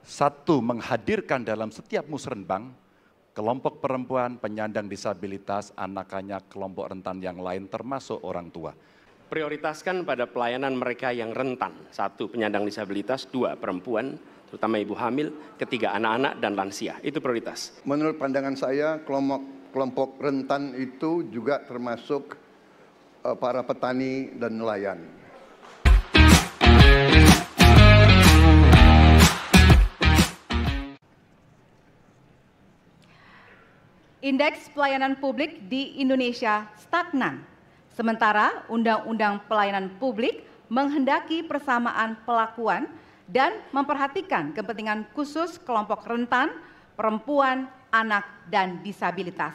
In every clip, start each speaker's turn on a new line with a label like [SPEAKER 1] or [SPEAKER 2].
[SPEAKER 1] Satu, menghadirkan dalam setiap musrenbang kelompok perempuan, penyandang disabilitas, anak-anak, kelompok rentan yang lain termasuk orang tua.
[SPEAKER 2] Prioritaskan pada pelayanan mereka yang rentan. Satu, penyandang disabilitas. Dua, perempuan, terutama ibu hamil. Ketiga, anak-anak dan lansia. Itu prioritas.
[SPEAKER 3] Menurut pandangan saya, kelompok rentan itu juga termasuk para petani dan nelayan.
[SPEAKER 4] Indeks pelayanan publik di Indonesia stagnan. Sementara Undang-Undang Pelayanan Publik menghendaki persamaan pelakuan dan memperhatikan kepentingan khusus kelompok rentan, perempuan, anak, dan disabilitas.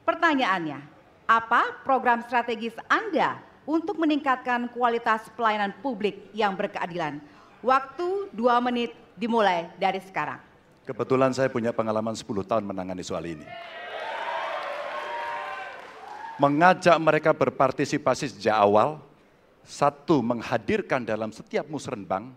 [SPEAKER 4] Pertanyaannya, apa program strategis Anda untuk meningkatkan kualitas pelayanan publik yang berkeadilan? Waktu 2 menit dimulai dari sekarang.
[SPEAKER 1] Kebetulan saya punya pengalaman 10 tahun menangani soal ini. Mengajak mereka berpartisipasi sejak awal. Satu, menghadirkan dalam setiap musrenbang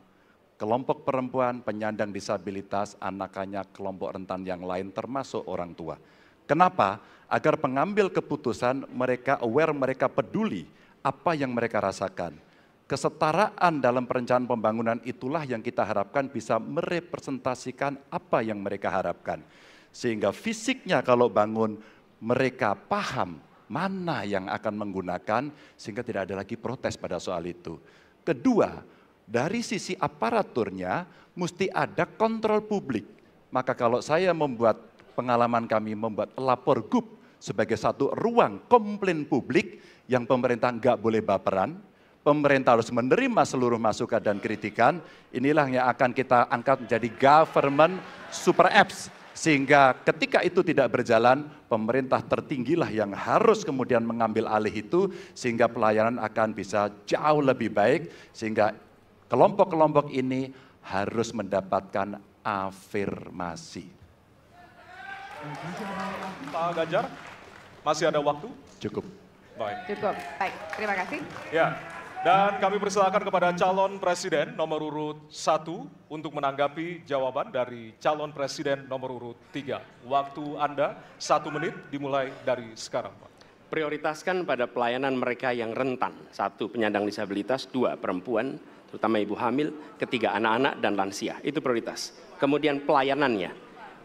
[SPEAKER 1] kelompok perempuan, penyandang disabilitas, anak-anak, kelompok rentan yang lain termasuk orang tua. Kenapa? Agar pengambil keputusan mereka aware, mereka peduli apa yang mereka rasakan. Kesetaraan dalam perencanaan pembangunan itulah yang kita harapkan bisa merepresentasikan apa yang mereka harapkan. Sehingga fisiknya kalau bangun mereka paham mana yang akan menggunakan sehingga tidak ada lagi protes pada soal itu. Kedua, dari sisi aparaturnya mesti ada kontrol publik. Maka kalau saya membuat pengalaman kami membuat lapor GUP sebagai satu ruang komplain publik yang pemerintah nggak boleh baperan, pemerintah harus menerima seluruh masukan dan kritikan, inilah yang akan kita angkat menjadi government super apps. Sehingga ketika itu tidak berjalan, pemerintah tertinggilah yang harus kemudian mengambil alih itu, sehingga pelayanan akan bisa jauh lebih baik, sehingga kelompok-kelompok ini harus mendapatkan afirmasi.
[SPEAKER 5] Pak Ganjar, masih ada waktu?
[SPEAKER 1] Cukup.
[SPEAKER 5] Baik.
[SPEAKER 4] Cukup, baik, terima kasih.
[SPEAKER 5] Ya, dan kami persilakan kepada calon presiden nomor urut 1 untuk menanggapi jawaban dari calon presiden nomor urut 3. Waktu Anda 1 menit dimulai dari sekarang, Pak.
[SPEAKER 2] Prioritaskan pada pelayanan mereka yang rentan. Satu, penyandang disabilitas. Dua, perempuan, terutama ibu hamil. Ketiga, anak-anak dan lansia. Itu prioritas. Kemudian pelayanannya.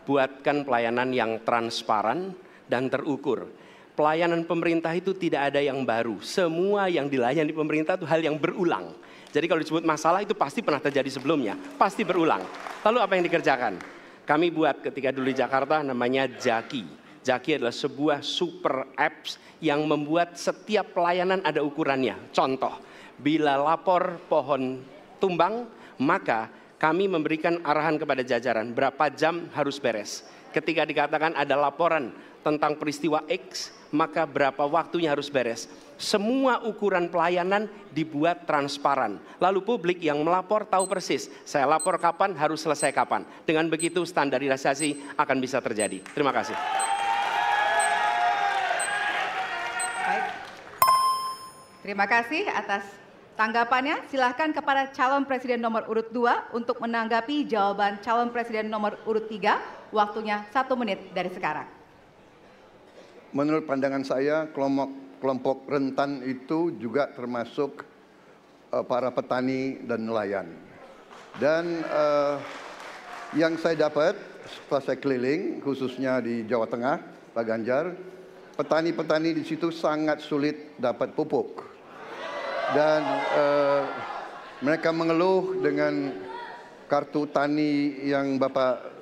[SPEAKER 2] Buatkan pelayanan yang transparan dan terukur. Pelayanan pemerintah itu tidak ada yang baru. Semua yang dilayani pemerintah itu hal yang berulang. Jadi kalau disebut masalah itu pasti pernah terjadi sebelumnya. Pasti berulang. Lalu apa yang dikerjakan? Kami buat ketika dulu di Jakarta namanya Jaki. Jaki adalah sebuah super apps yang membuat setiap pelayanan ada ukurannya. Contoh, bila lapor pohon tumbang, maka kami memberikan arahan kepada jajaran berapa jam harus beres. Ketika dikatakan ada laporan tentang peristiwa X, maka berapa waktunya harus beres. Semua ukuran pelayanan dibuat transparan. Lalu publik yang melapor tahu persis, saya lapor kapan, harus selesai kapan. Dengan begitu standarisasi akan bisa terjadi. Terima kasih.
[SPEAKER 4] Baik. Terima kasih atas tanggapannya. Silahkan kepada calon presiden nomor urut 2 untuk menanggapi jawaban calon presiden nomor urut 3. Waktunya 1 menit dari sekarang.
[SPEAKER 3] Menurut pandangan saya, kelompok rentan itu juga termasuk para petani dan nelayan. Dan yang saya dapat setelah saya keliling, khususnya di Jawa Tengah, Pak Ganjar, petani-petani di situ sangat sulit dapat pupuk. Dan mereka mengeluh dengan kartu tani yang Bapak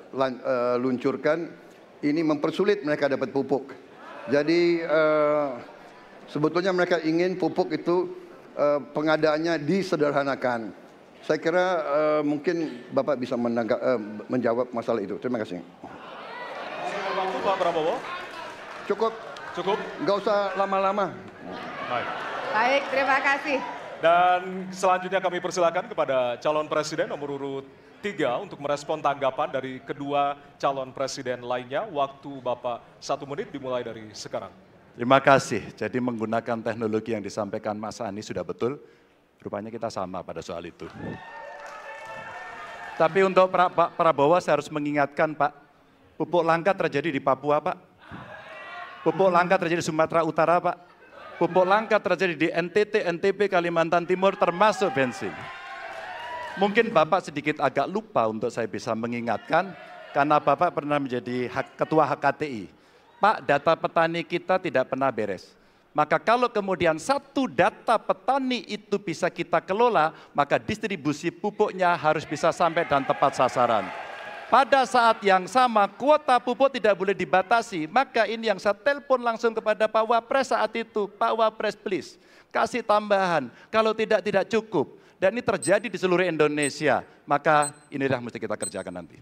[SPEAKER 3] luncurkan, ini mempersulit mereka dapat pupuk. Jadi sebetulnya mereka ingin pupuk itu pengadaannya disederhanakan. Saya kira mungkin Bapak bisa menjawab masalah itu. Terima kasih.
[SPEAKER 5] Waktu Pak Prabowo.
[SPEAKER 3] Cukup.
[SPEAKER 5] Cukup.
[SPEAKER 3] Nggak usah lama-lama.
[SPEAKER 5] Baik.
[SPEAKER 4] Baik, terima kasih.
[SPEAKER 5] Dan selanjutnya kami persilakan kepada calon presiden nomor urut 3 untuk merespon tanggapan dari kedua calon presiden lainnya. Waktu Bapak 1 menit dimulai dari sekarang.
[SPEAKER 1] Terima kasih. Jadi menggunakan teknologi yang disampaikan Mas Ani sudah betul. Rupanya kita sama pada soal itu. Tapi untuk Pak Prabowo saya harus mengingatkan Pak, pupuk langka terjadi di Papua Pak. Pupuk langka terjadi di Sumatera Utara Pak. Pupuk langka terjadi di NTT, NTB, Kalimantan Timur termasuk bensin. Mungkin Bapak sedikit agak lupa untuk saya bisa mengingatkan karena Bapak pernah menjadi ketua HKTI. Pak, data petani kita tidak pernah beres. Maka kalau kemudian satu data petani itu bisa kita kelola, maka distribusi pupuknya harus bisa sampai dan tepat sasaran. Pada saat yang sama, kuota pupuk tidak boleh dibatasi. Maka ini yang saya telepon langsung kepada Pak Wapres saat itu. Pak Wapres, please, kasih tambahan. Kalau tidak cukup. Dan ini terjadi di seluruh Indonesia. Maka inilah mesti kita kerjakan nanti.